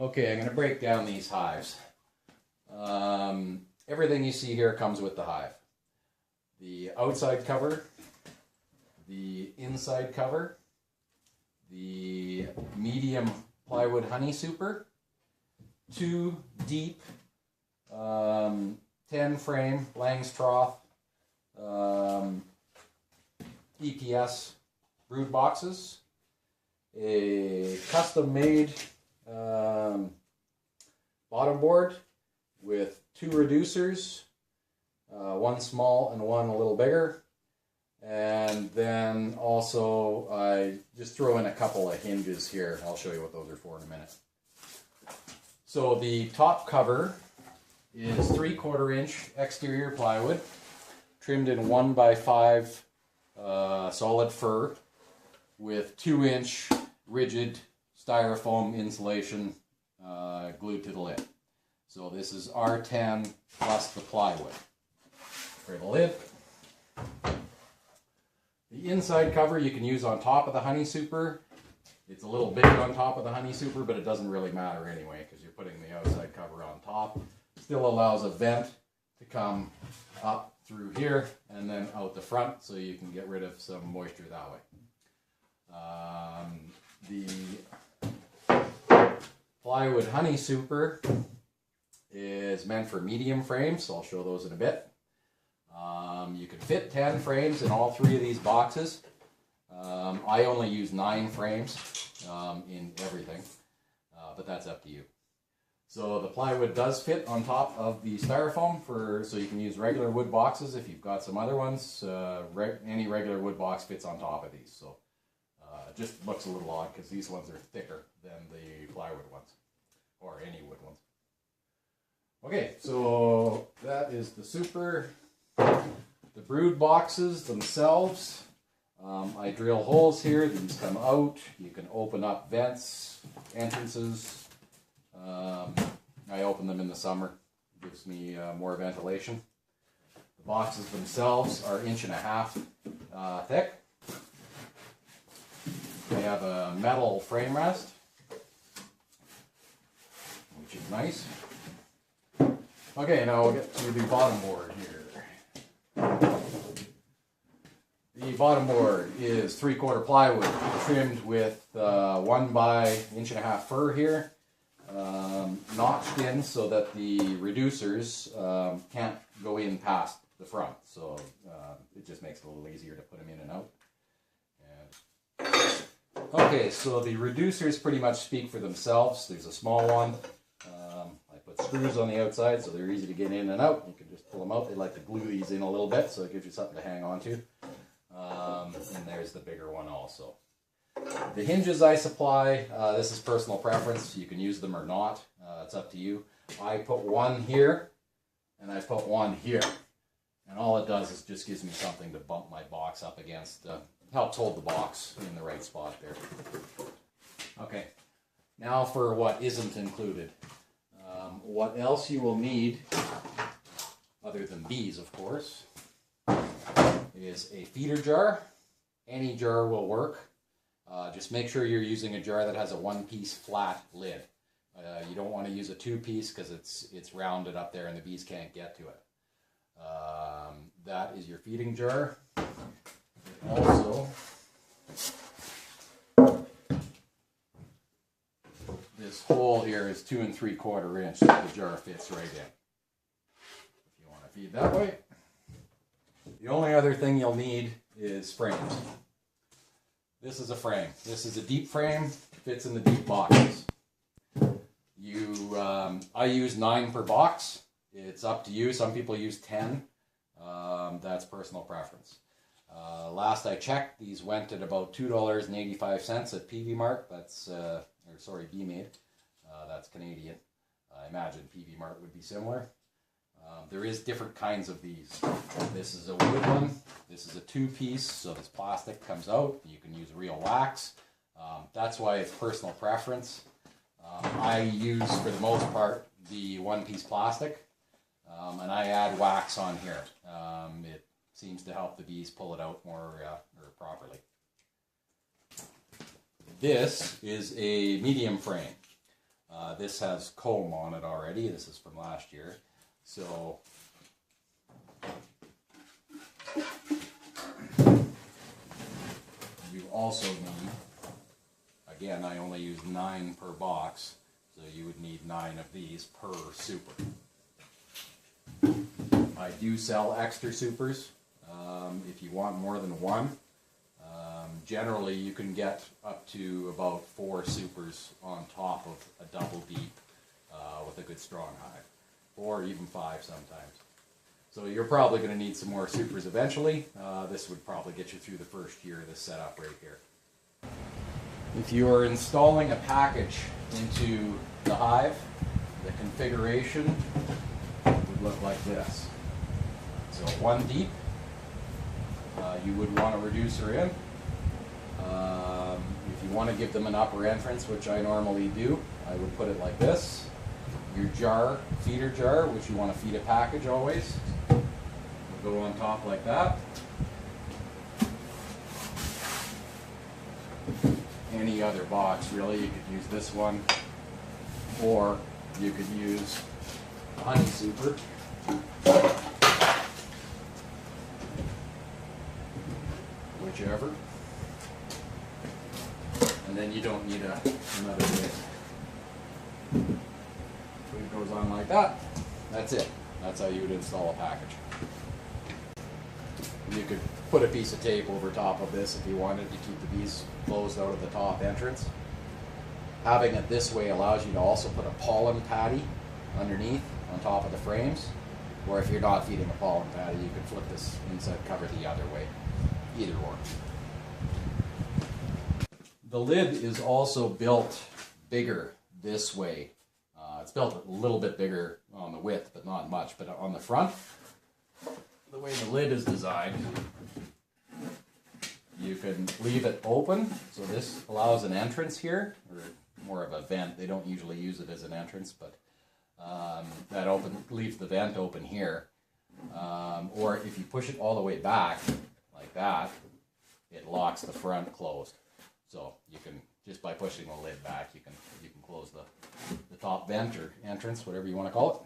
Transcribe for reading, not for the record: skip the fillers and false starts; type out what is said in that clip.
Okay, I'm going to break down these hives. Everything you see here comes with the hive. The outside cover, the inside cover, the medium plywood honey super, 2 deep 10 frame Lang's trough EPS brood boxes, a custom made bottom board with 2 reducers, one small and one a little bigger, and then also I just throw in a couple of hinges here. I'll show you what those are for in a minute. So the top cover is 3/4 inch exterior plywood trimmed in 1x5 solid fir with 2-inch rigid styrofoam insulation glued to the lid. So this is R10 plus the plywood. For the lid, the inside cover you can use on top of the honey super. It's a little big on top of the honey super, but it doesn't really matter anyway because you're putting the outside cover on top. Still allows a vent to come up through here and then out the front, so you can get rid of some moisture that way. The plywood honey super is meant for medium frames, so I'll show those in a bit. You can fit 10 frames in all 3 of these boxes. I only use 9 frames in everything, but that's up to you. So the plywood does fit on top of the styrofoam, so you can use regular wood boxes if you've got some other ones. Any regular wood box fits on top of these, so it just looks a little odd because these ones are thicker than the plywood ones, or any wood ones. Okay, so that is the super. The brood boxes themselves, I drill holes here. These come out. You can open up vents, entrances. I open them in the summer. It gives me more ventilation. The boxes themselves are 1.5 inches thick. They have a metal frame rest, which is nice. Okay, now we'll get to the bottom board here. The bottom board is 3/4 plywood trimmed with 1x1.5 inch fir here, notched in so that the reducers can't go in past the front, so it just makes it a little easier to put them in and out. Okay, so the reducers pretty much speak for themselves. There's a small one. I put screws on the outside so they're easy to get in and out. You can just pull them out. They like to glue these in a little bit so it gives you something to hang on to. And there's the bigger one also. The hinges I supply, this is personal preference. You can use them or not. It's up to you. I put one here and I put one here. And all it does is just gives me something to bump my box up against. Helps hold the box in the right spot there. Okay, now for what isn't included. What else you will need, other than these of course, is a feeder jar. Any jar will work. Just make sure you're using a jar that has a 1-piece flat lid. You don't want to use a 2-piece because it's rounded up there and the bees can't get to it. That is your feeding jar. Also, this hole here is 2 3/4 inch, so the jar fits right in. If you want to feed that way. The only other thing you'll need is frames. This is a frame. This is a deep frame, fits in the deep boxes. I use 9 per box. It's up to you. Some people use 10. That's personal preference. Last I checked, these went at about $2.85 at PV Mart. That's, B-Made. That's Canadian. I imagine PV Mart would be similar. There is different kinds of these. This is a wood one. This is a 2-piece, so this plastic comes out. You can use real wax. That's why it's personal preference. I use, for the most part, the 1-piece plastic, and I add wax on here. It seems to help the bees pull it out more properly. This is a medium frame. This has comb on it already. This is from last year. So you also need, again, I only use 9 per box, so you would need 9 of these per super. I do sell extra supers if you want more than one. Generally, you can get up to about 4 supers on top of a double deep with a good strong hive, or even 5 sometimes. So you're probably going to need some more supers eventually. This would probably get you through the first year of this setup right here. If you are installing a package into the hive, the configuration would look like this. So 1 deep, you would want a reducer in. If you want to give them an upper entrance, which I normally do, I would put it like this. Your jar, feeder jar, which you want to feed a package always, will go on top like that. Any other box really, you could use this one, or you could use a honey super. Whichever. And then you don't need another lid. So it goes on like that. That's it. That's how you would install a package. You could put a piece of tape over top of this if you wanted to keep the bees closed out of the top entrance. Having it this way allows you to also put a pollen patty underneath on top of the frames. Or if you're not feeding a pollen patty, you could flip this inside cover the other way. Either or. The lid is also built bigger this way. It's built a little bit bigger on the width, but not much. But on the front, the way the lid is designed, you can leave it open. So this allows an entrance here, or more of a vent. They don't usually use it as an entrance, but that leaves the vent open here. Or if you push it all the way back, like that, it locks the front closed. So you can, just by pushing the lid back, you can close the top vent or entrance, whatever you want to call it.